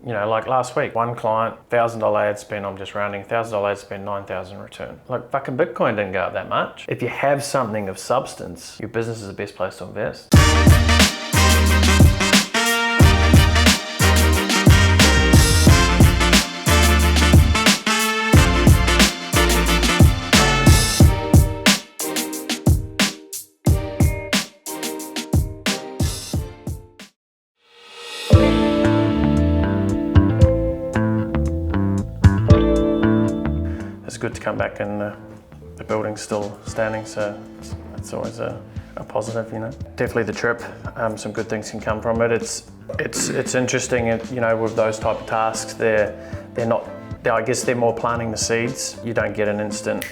You know, like last week, one client, $1,000 ad spend, I'm just rounding, $1,000 ad spend, 9,000 return. Like fucking Bitcoin didn't go up that much. If you have something of substance, your business is the best place to invest. It's good to come back and the building's still standing, so it's always a positive, you know. Definitely the trip, some good things can come from it. It's interesting, you know, with those type of tasks, they're not, I guess they're more planting the seeds. You don't get an instant,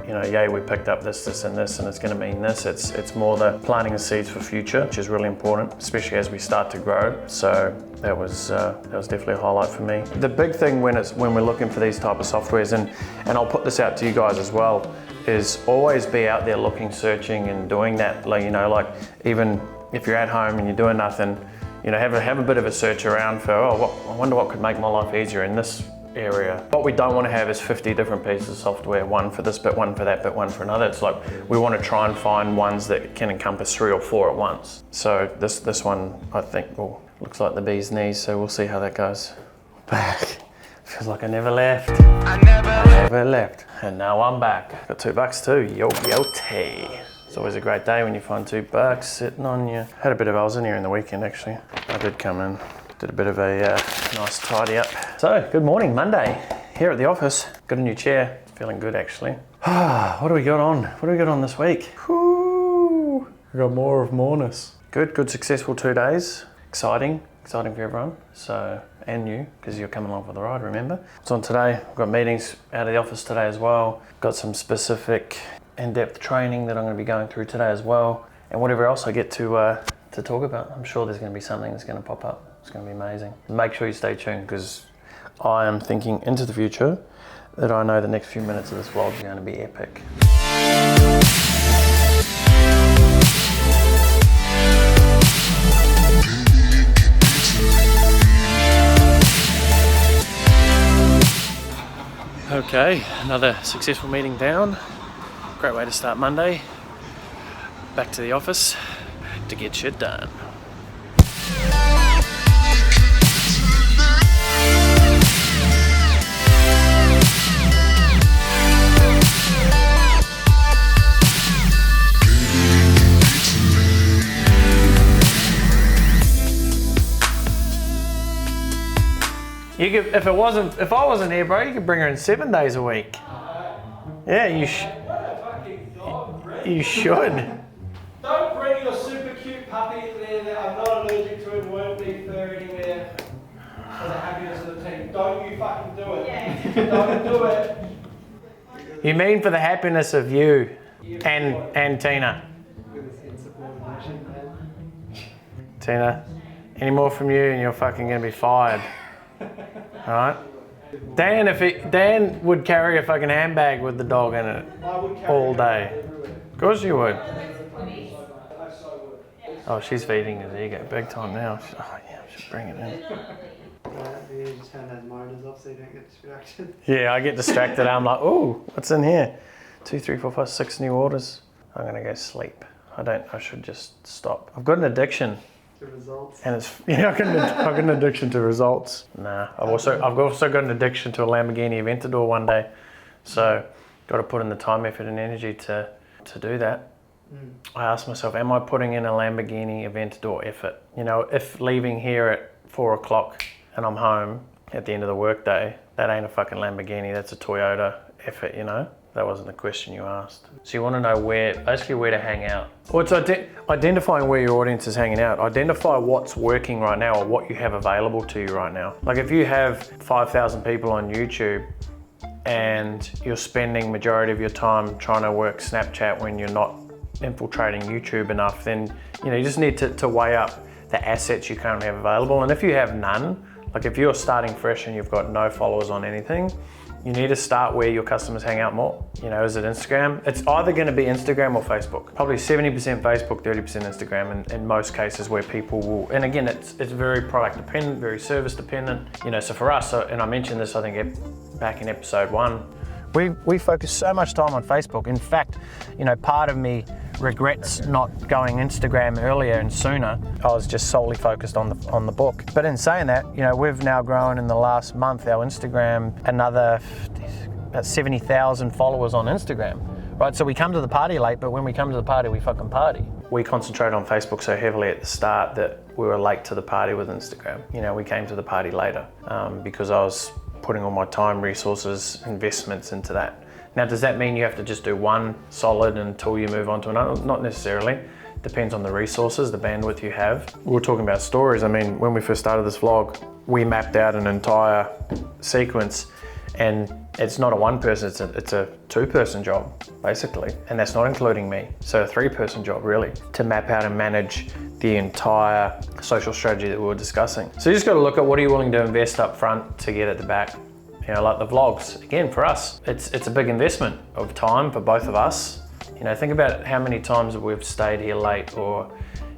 you know, yay, we picked up this, and this, and it's going to mean this. It's more the planting the seeds for future, which is really important, especially as we start to grow. So that was definitely a highlight for me. The big thing when we're looking for these type of softwares, and I'll put this out to you guys as well, is always be out there looking, searching, and doing that. Like, you know, like even if you're at home and you're doing nothing, you know, have a bit of a search around for, I wonder what could make my life easier in this area. What we don't want to have is 50 different pieces of software, one for this bit, one for that bit, one for another. It's like we want to try and find ones that can encompass 3 or 4 at once. So this one, I think, looks like the bee's knees, so we'll see how that goes. Back. Feels like I never left. I never left. And now I'm back. Got $2 too. Yo tea. It's always a great day when you find $2 sitting on you. Had a bit of, I was in here in the weekend actually. I did come in. Did a bit of a nice tidy up. So, good morning, Monday, here at the office. Got a new chair, feeling good actually. What do we got on? What do we got on this week? Whoo! We got more of Mornis. Good successful 2 days. Exciting for everyone. So, and you, because you're coming along for the ride, remember? So on today, I've got meetings out of the office today as well. Got some specific in-depth training that I'm going to be going through today as well. And whatever else I get to talk about, I'm sure there's going to be something that's going to pop up. It's going to be amazing. Make sure you stay tuned because I am thinking into the future that I know the next few minutes of this vlog are going to be epic. Okay, another successful meeting down. Great way to start Monday. Back to the office to get shit done. If I wasn't here, bro, you could bring her in 7 days a week. Yeah, you should. Don't bring your super cute puppy in there that I'm not allergic to and won't be fur anywhere for the happiness of the team. Don't you fucking do it. Yeah. Don't do it. You mean for the happiness of you and Tina? Tina, any more from you and you're fucking gonna be fired. Alright? Dan would carry a fucking handbag with the dog in it all day. Of course you would. Oh, she's feeding his ego big time now. Oh yeah, I should bring it in. You just turn those monitors off so you don't get distracted. Yeah, I get distracted. I'm like, ooh, what's in here? 2, 3, 4, 5, 6 new orders. I'm gonna go sleep. I should just stop. I've got an addiction. To results. And I've got an addiction to results. Nah, I've also got an addiction to a Lamborghini Aventador one day. So, got to put in the time, effort, and energy to do that. I asked myself, am I putting in a Lamborghini Aventador effort? You know, if leaving here at 4 o'clock and I'm home at the end of the workday, that ain't a fucking Lamborghini, that's a Toyota effort, you know? That wasn't the question you asked. So you want to know basically where to hang out. Well, it's identifying where your audience is hanging out. Identify what's working right now or what you have available to you right now. Like if you have 5,000 people on YouTube and you're spending majority of your time trying to work Snapchat when you're not infiltrating YouTube enough, then you just need to weigh up the assets you currently have available. And if you have none, like if you're starting fresh and you've got no followers on anything, You need to start where your customers hang out more. You know, is it Instagram? It's either going to be Instagram or Facebook. Probably 70% Facebook, 30% Instagram in most cases where people will, and again, it's very product dependent, very service dependent. You know, so for us, and I mentioned this, I think back in episode 1, we focus so much time on Facebook. In fact, you know, part of me regrets not going Instagram earlier and sooner. I was just solely focused on the book. But in saying that, you know, we've now grown in the last month our Instagram another about 70,000 followers on Instagram. Right, so we come to the party late, but when we come to the party, we fucking party. We concentrated on Facebook so heavily at the start that we were late to the party with Instagram. You know, we came to the party later because I was putting all my time, resources, investments into that. Now, does that mean you have to just do one solid until you move on to another? Not necessarily. Depends on the resources, the bandwidth you have. We were talking about stories. I mean, when we first started this vlog, we mapped out an entire sequence, and it's not a one person, it's a 2-person job, basically. And that's not including me. So a 3-person job, really, to map out and manage the entire social strategy that we were discussing. So you just got to look at what are you willing to invest up front to get at the back. You know, like the vlogs, again, for us, it's a big investment of time for both of us. You know, think about how many times we've stayed here late, or,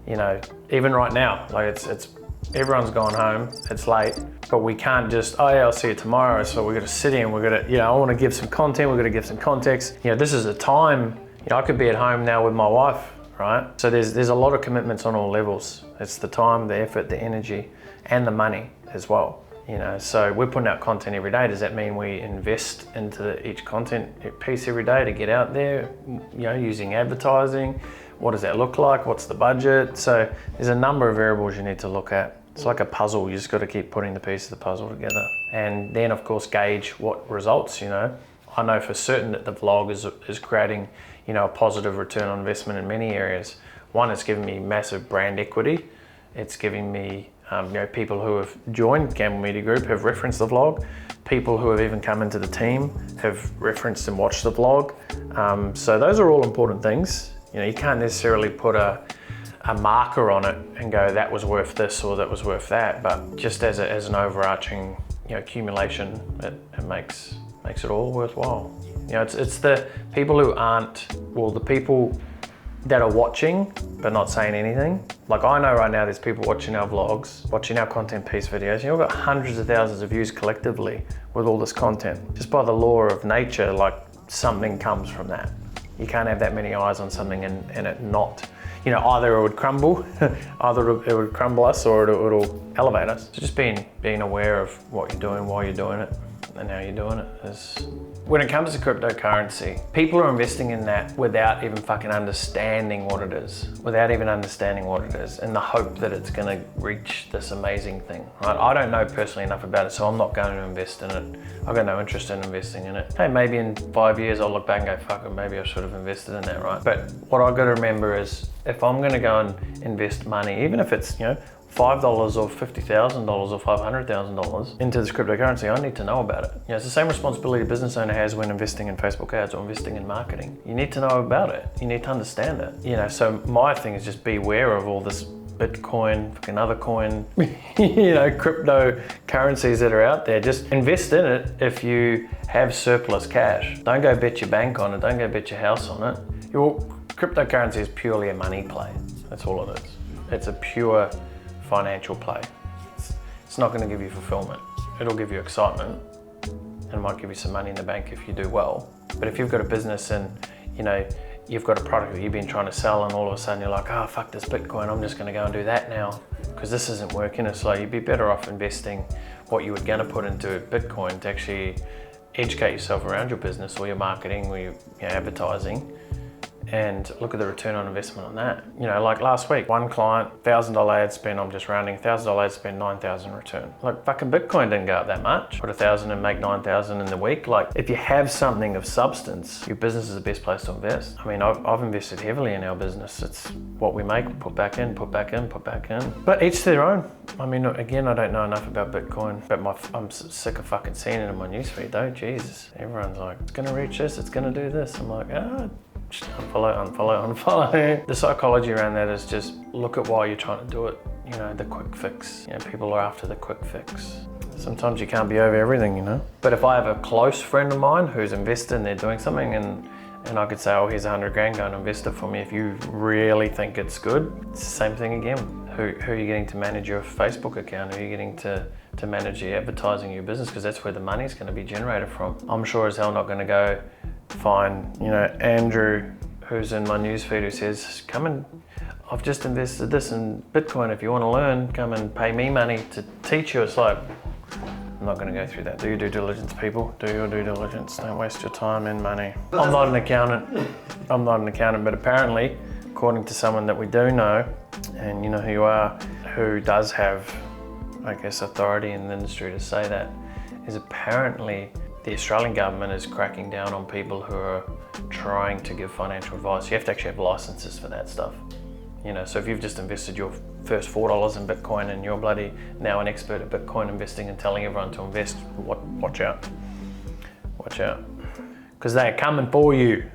you know, even right now, like it's everyone's gone home, it's late, but we can't just, oh yeah, I'll see you tomorrow. So we're gonna sit in, we're gonna, you know, I wanna give some content, we're gonna give some context. You know, this is a time, you know, I could be at home now with my wife, right? So there's a lot of commitments on all levels. It's the time, the effort, the energy, and the money as well. You know, so we're putting out content every day. Does that mean we invest into each content piece every day to get out there, you know, using advertising? What does that look like? What's the budget? So there's a number of variables you need to look at. It's like a puzzle. You just got to keep putting the pieces of the puzzle together. And then of course, gauge what results, you know. I know for certain that the vlog is creating, you know, a positive return on investment in many areas. One, it's giving me massive brand equity. It's giving me, you know, people who have joined Campbell Media Group have referenced the vlog. People who have even come into the team have referenced and watched the vlog. So those are all important things. You know, you can't necessarily put a marker on it and go, that was worth this or that was worth that. But just as an overarching, you know, accumulation, it makes it all worthwhile. You know, it's the people who aren't, well, the people that are watching but not saying anything. Like, I know right now there's people watching our vlogs, watching our content piece videos. You know, we've got hundreds of thousands of views collectively with all this content. Just by the law of nature, like, something comes from that. You can't have that many eyes on something and it not, you know, either it would crumble, either it would crumble us, or it'll elevate us. So just being aware of what you're doing, why you're doing it, and how you're doing it is. When it comes to cryptocurrency, people are investing in that without even fucking understanding what it is, in the hope that it's gonna reach this amazing thing, right? I don't know personally enough about it, so I'm not going to invest in it. I've got no interest in investing in it. Hey, maybe in 5 years I'll look back and go, fuck it, maybe I should have invested in that, right? But what I've got to remember is, if I'm gonna go and invest money, even if it's, you know, $5 or $50,000 or $500,000 into this cryptocurrency, I need to know about it. You know, it's the same responsibility a business owner has when investing in Facebook ads or investing in marketing. You need to know about it. You need to understand it. You know, so my thing is just be aware of all this Bitcoin, fucking other coin, you know, cryptocurrencies that are out there. Just invest in it if you have surplus cash. Don't go bet your bank on it. Don't go bet your house on it. Cryptocurrency is purely a money play. That's all it is. It's a pure financial play. It's not going to give you fulfillment. It'll give you excitement and might give you some money in the bank if you do well. But if you've got a business and, you know, you've got a product that you've been trying to sell, and all of a sudden you're like, oh fuck this Bitcoin, I'm just going to go and do that now because this isn't working. It's like, you'd be better off investing what you were going to put into Bitcoin to actually educate yourself around your business or your marketing or your advertising, and look at the return on investment on that. You know, like last week, one client, $1,000 ad spend, I'm just rounding, $1,000 ad spend, 9,000 return. Like, fucking Bitcoin didn't go up that much. Put 1,000 and make 9,000 in the week. Like, if you have something of substance, your business is the best place to invest. I mean, I've invested heavily in our business. It's what we make, put back in, put back in, put back in. But each to their own. I mean, again, I don't know enough about Bitcoin, but I'm sick of fucking seeing it in my newsfeed though. Jesus, everyone's like, it's gonna reach this, it's gonna do this. I'm like, just unfollow. The psychology around that is just look at why you're trying to do it. You know, the quick fix. You know, people are after the quick fix. sometimes you can't be over everything, you know. But if I have a close friend of mine who's invested and they're doing something, and I could say, oh, here's 100 grand, go and invest it for me if you really think it's good. It's the same thing again. Who are you getting to manage your Facebook account? Who are you getting to manage the advertising of your business? Because that's where the money's going to be generated from. I'm sure as hell not going to go find, you know, Andrew, who's in my newsfeed, who says, come and, I've just invested this in Bitcoin. If you want to learn, come and pay me money to teach you. It's like, I'm not going to go through that. Do your due diligence, people. Do your due diligence. Don't waste your time and money. I'm not an accountant. But apparently, according to someone that we do know, and you know who you are, who does have, I guess, authority in the industry to say that, is apparently the Australian government is cracking down on people who are trying to give financial advice. You have to actually have licenses for that stuff. You know, so if you've just invested your first $4 in Bitcoin and you're bloody now an expert at Bitcoin investing and telling everyone to invest, watch out. Watch out. Because they are coming for you.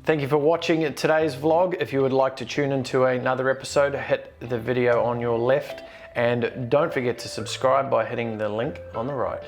Thank you for watching today's vlog. If you would like to tune into another episode, hit the video on your left, and don't forget to subscribe by hitting the link on the right.